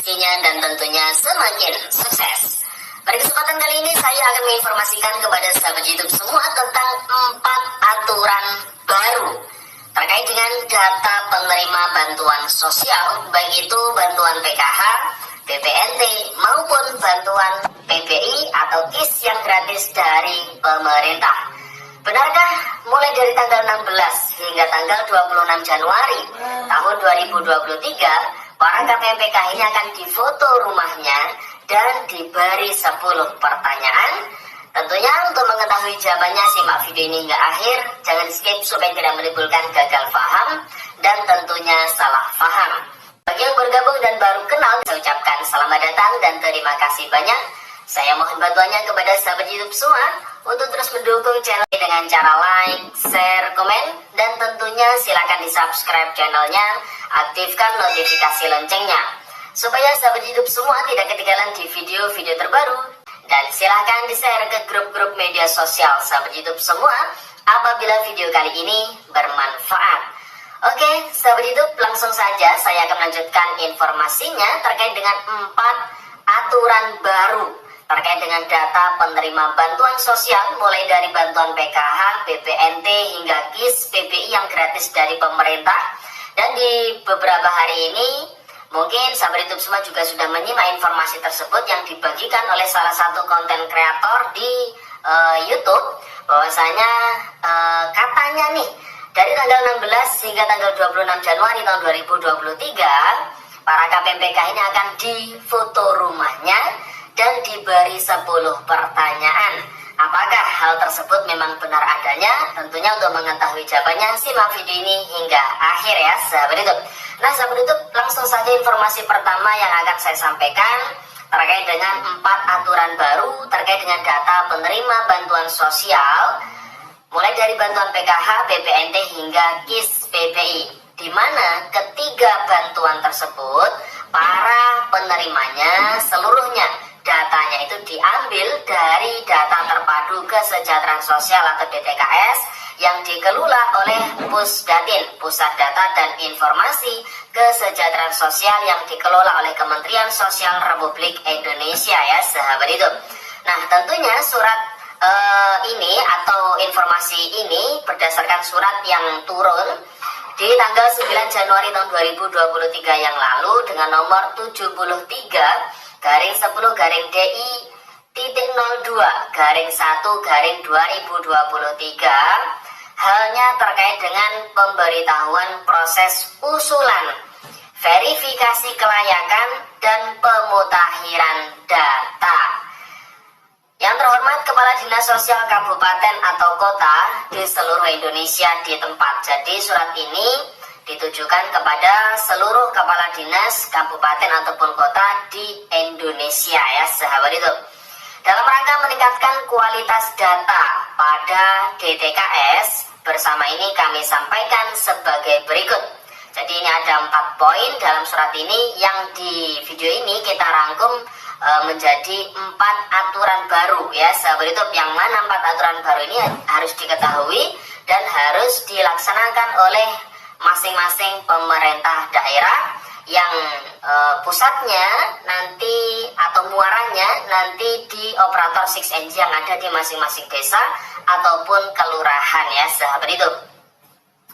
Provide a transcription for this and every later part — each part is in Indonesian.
rezekinya dan tentunya semakin sukses. Pada kesempatan kali ini saya akan menginformasikan kepada sahabat YouTube semua tentang 4 aturan baru terkait dengan data penerima bantuan sosial, baik itu bantuan PKH, BPNT maupun bantuan PBI atau KIS yang gratis dari pemerintah. Benarkah mulai dari tanggal 16 hingga tanggal 26 Januari tahun 2023 para KPM PKH ini akan difoto rumahnya dan diberi 10 pertanyaan? Tentunya untuk mengetahui jawabannya simak video ini hingga akhir, jangan skip supaya tidak menimbulkan gagal paham dan tentunya salah paham. Bagi yang bergabung dan baru kenal, saya ucapkan selamat datang dan terima kasih banyak. Saya mohon bantuannya kepada sahabat YouTube semua untuk terus mendukung channel ini dengan cara like, share, komen, dan tentunya silakan di subscribe channelnya, aktifkan notifikasi loncengnya supaya sahabat YouTube semua tidak ketinggalan di video-video terbaru. Dan silahkan di-share ke grup-grup media sosial sahabat YouTube semua apabila video kali ini bermanfaat. Oke, sahabat YouTube, langsung saja saya akan melanjutkan informasinya terkait dengan 4 aturan baru terkait dengan data penerima bantuan sosial mulai dari bantuan PKH, BPNT hingga KIS, PBI yang gratis dari pemerintah. Dan di beberapa hari ini mungkin sahabat YouTube semua juga sudah menyimak informasi tersebut yang dibagikan oleh salah satu konten kreator di YouTube, bahwasanya katanya nih dari tanggal 16 hingga tanggal 26 Januari tahun 2023 para KPM PKH ini akan difoto rumahnya dan diberi 10 pertanyaan. Apakah hal tersebut memang benar adanya? Tentunya untuk mengetahui jawabannya simak video ini hingga akhir ya sahabat YouTube. Nah sahabat YouTube, langsung saja informasi pertama yang akan saya sampaikan terkait dengan 4 aturan baru terkait dengan data penerima bantuan sosial mulai dari bantuan PKH, BPNT hingga KIS, PBI, di mana ketiga bantuan tersebut para penerimanya seluruhnya datanya itu diambil dari data terpadu kesejahteraan sosial atau DTKS yang dikelola oleh Pusdatin, Pusat Data dan Informasi Kesejahteraan Sosial yang dikelola oleh Kementerian Sosial Republik Indonesia ya sahabat itu. Nah tentunya surat ini atau informasi ini berdasarkan surat yang turun di tanggal 9 Januari tahun 2023 yang lalu dengan nomor 73 garing 10 garing DI titik 02 garing 1 garing 2023 halnya terkait dengan pemberitahuan proses usulan verifikasi kelayakan dan pemutahiran data. Yang terhormat Kepala Dinas Sosial Kabupaten atau Kota di seluruh Indonesia di tempat. Jadi surat ini ditujukan kepada seluruh kepala dinas, kabupaten ataupun kota di Indonesia ya sahabat itu. Dalam rangka meningkatkan kualitas data pada DTKS, bersama ini kami sampaikan sebagai berikut. Jadi ini ada 4 poin dalam surat ini yang di video ini kita rangkum menjadi 4 aturan baru ya sahabat YouTube, yang mana 4 aturan baru ini harus diketahui dan harus dilaksanakan oleh masing-masing pemerintah daerah yang pusatnya nanti atau muaranya nanti di operator 6NG yang ada di masing-masing desa ataupun kelurahan ya sahabat itu.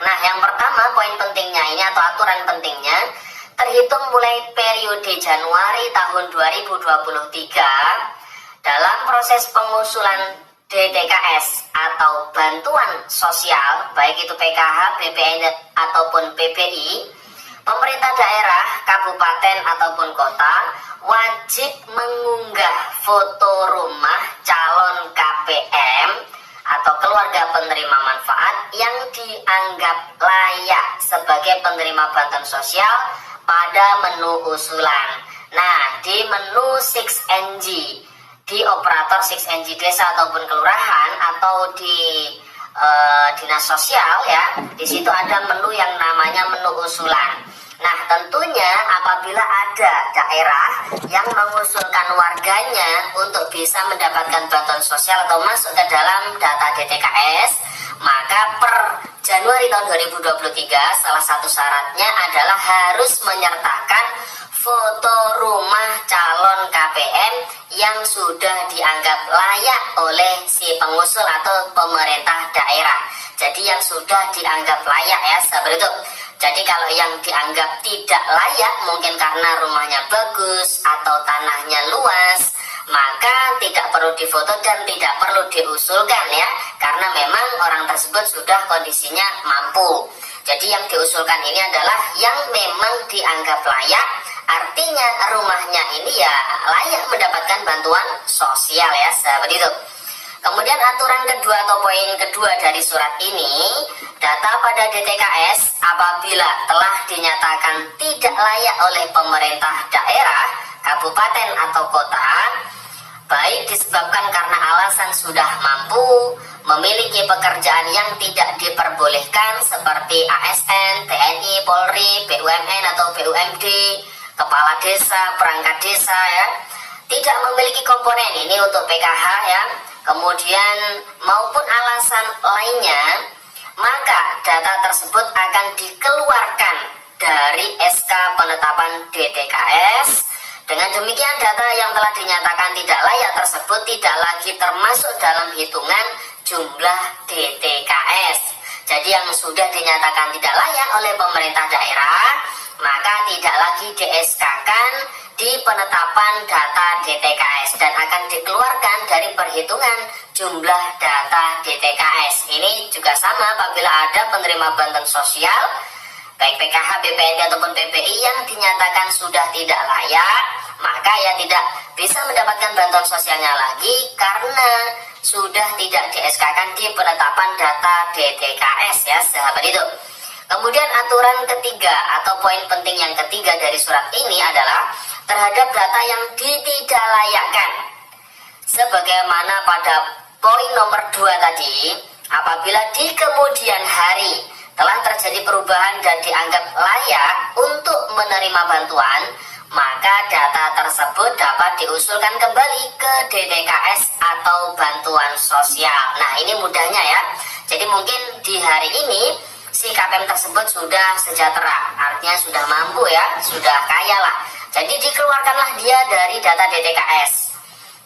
Nah yang pertama poin pentingnya ini atau aturan pentingnya, terhitung mulai periode Januari tahun 2023 dalam proses pengusulan DTKS atau bantuan sosial baik itu PKH, BPN ataupun PBI, pemerintah daerah, kabupaten ataupun kota wajib mengunggah foto rumah calon KPM atau keluarga penerima manfaat yang dianggap layak sebagai penerima bantuan sosial pada menu usulan. Nah, di menu 6NG di operator 6NG desa ataupun kelurahan atau di dinas sosial ya, di situ ada menu yang namanya menu usulan. Nah, tentunya apabila ada daerah yang mengusulkan warganya untuk bisa mendapatkan bantuan sosial atau masuk ke dalam data DTKS, maka per Januari tahun 2023 salah satu syaratnya adalah harus menyertakan foto rumah yang sudah dianggap layak oleh si pengusul atau pemerintah daerah. Jadi yang sudah dianggap layak ya sahabat YouTube. Jadi kalau yang dianggap tidak layak mungkin karena rumahnya bagus atau tanahnya luas, maka tidak perlu difoto dan tidak perlu diusulkan ya, karena memang orang tersebut sudah kondisinya mampu. Jadi yang diusulkan ini adalah yang memang dianggap layak, artinya rumahnya ini ya layak mendapatkan bantuan sosial ya sahabat YouTube. Kemudian aturan kedua atau poin kedua dari surat ini, data pada DTKS apabila telah dinyatakan tidak layak oleh pemerintah daerah, kabupaten atau kota, baik disebabkan karena alasan sudah mampu, memiliki pekerjaan yang tidak diperbolehkan seperti ASN, TNI, Polri, BUMN atau BUMD, kepala desa, perangkat desa ya, tidak memiliki komponen ini untuk PKH ya, kemudian maupun alasan lainnya, maka data tersebut akan dikeluarkan dari SK penetapan DTKS. Dengan demikian data yang telah dinyatakan tidak layak tersebut tidak lagi termasuk dalam hitungan jumlah DTKS. Jadi yang sudah dinyatakan tidak layak oleh pemerintah daerah, maka tidak lagi di-SK-kan di penetapan data DTKS dan akan dikeluarkan dari perhitungan jumlah data DTKS. Ini juga sama apabila ada penerima bantuan sosial baik PKH, BPNT ataupun PPI yang dinyatakan sudah tidak layak, maka ya tidak bisa mendapatkan bantuan sosialnya lagi karena sudah tidak di-SK-kan di penetapan data DTKS ya sahabat itu. Kemudian aturan ketiga atau poin penting yang ketiga dari surat ini adalah terhadap data yang ditidaklayakkan. Sebagaimana pada poin nomor 2 tadi, apabila di kemudian hari telah terjadi perubahan dan dianggap layak untuk menerima bantuan, maka data tersebut dapat diusulkan kembali ke DTKS atau bantuan sosial. Nah ini mudahnya ya. Jadi mungkin di hari ini si KPM tersebut sudah sejahtera, artinya sudah mampu ya, sudah kaya lah. Jadi dikeluarkanlah dia dari data DTKS.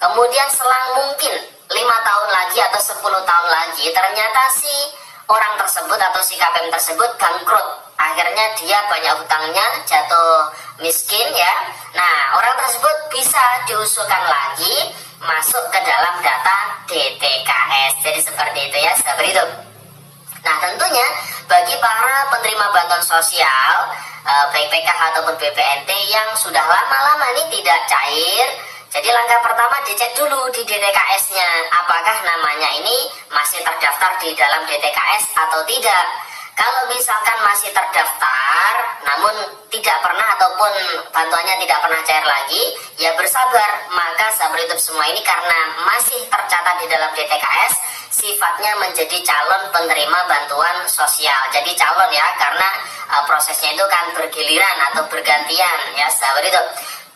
Kemudian selang mungkin 5 tahun lagi atau 10 tahun lagi ternyata si orang tersebut atau si KPM tersebut bangkrut, akhirnya dia banyak hutangnya, jatuh miskin ya. Nah orang tersebut bisa diusulkan lagi masuk ke dalam data DTKS. Jadi seperti itu ya sahabat itu. Nah tentunya bagi para penerima bantuan sosial baik PKH ataupun BPNT yang sudah lama-lama ini tidak cair, jadi langkah pertama dicek dulu di DTKS-nya apakah namanya ini masih terdaftar di dalam DTKS atau tidak. Kalau misalkan masih terdaftar namun tidak pernah ataupun bantuannya tidak pernah cair lagi, ya bersabar, maka sahabat YouTube semua ini karena masih tercatat di dalam DTKS sifatnya menjadi calon penerima bantuan sosial. Jadi calon ya, karena prosesnya itu kan bergiliran atau bergantian ya sahabat YouTube.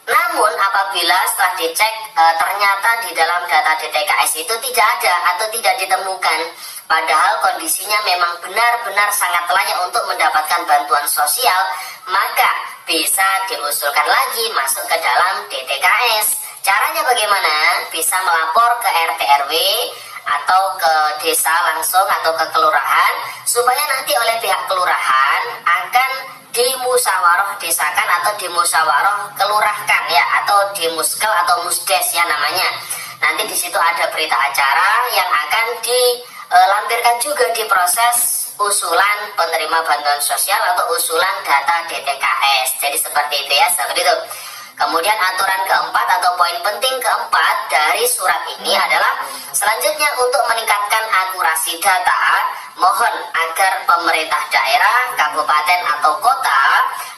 Namun apabila setelah dicek ternyata di dalam data DTKS itu tidak ada atau tidak ditemukan, padahal kondisinya memang benar-benar sangat layak untuk mendapatkan bantuan sosial, maka bisa diusulkan lagi masuk ke dalam DTKS. Caranya bagaimana? Bisa melapor ke RT RW atau ke desa langsung atau ke kelurahan, supaya nanti oleh pihak kelurahan akan dimusyawarah desakan atau dimusyawarah kelurahkan ya, atau dimuskel atau musdes ya namanya. Nanti di situ ada berita acara yang akan dilampirkan juga di proses usulan penerima bantuan sosial atau usulan data DTKS. Jadi seperti itu ya sahabat itu. Kemudian aturan keempat atau poin penting keempat dari surat ini adalah selanjutnya untuk meningkatkan akurasi data, mohon agar pemerintah daerah, kabupaten atau kota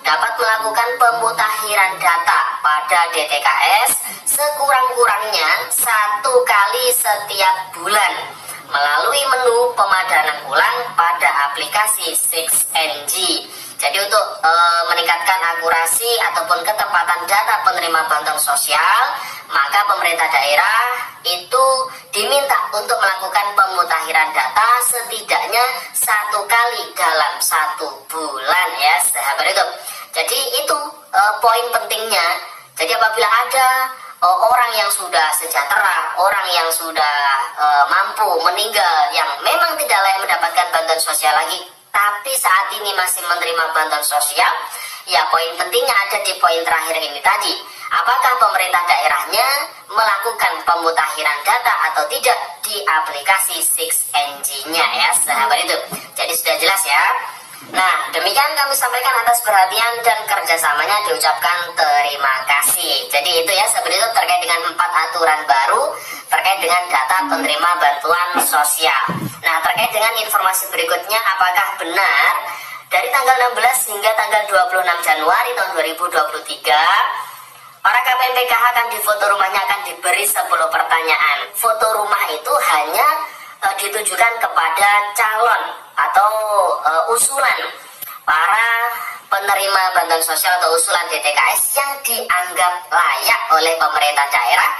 dapat melakukan pemutakhiran data pada DTKS sekurang-kurangnya 1 kali setiap bulan melalui menu pemadanan ulang pada aplikasi 6NG. Jadi untuk meningkatkan akurasi ataupun ketepatan data penerima bantuan sosial, maka pemerintah daerah itu diminta untuk melakukan pemutakhiran data setidaknya 1 kali dalam 1 bulan ya sahabat itu. Jadi itu poin pentingnya. Jadi apabila ada orang yang sudah sejahtera, orang yang sudah mampu meninggal, yang memang tidak layak mendapatkan bantuan sosial lagi, tapi saat ini masih menerima bantuan sosial. Ya, poin pentingnya ada di poin terakhir ini tadi. Apakah pemerintah daerahnya melakukan pemutakhiran data atau tidak di aplikasi 6NG-nya ya, sahabat itu. Jadi sudah jelas ya. Nah, demikian kami sampaikan atas perhatian dan kerjasamanya, diucapkan terima kasih. Jadi itu ya, sahabat itu terkait dengan 4 aturan baru terkait dengan data penerima bantuan sosial. Nah, terkait dengan informasi berikutnya, apakah benar dari tanggal 16 hingga tanggal 26 Januari tahun 2023, para KPM PKH akan difoto rumahnya akan diberi 10 pertanyaan. Foto rumah itu hanya ditujukan kepada calon atau usulan para penerima bantuan sosial atau usulan DTKS yang dianggap layak oleh pemerintah daerah,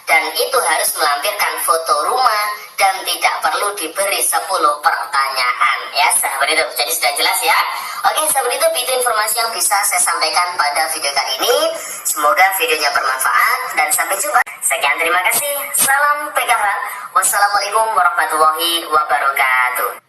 dan itu harus melampirkan foto rumah dan tidak perlu diberi 10 pertanyaan ya, sahabat hidup. Jadi sudah jelas ya. Oke, sahabat hidup, itu informasi yang bisa saya sampaikan pada video kali ini. Semoga videonya bermanfaat dan sampai jumpa. Sekian, terima kasih. Salam PKH. Wassalamualaikum warahmatullahi wabarakatuh.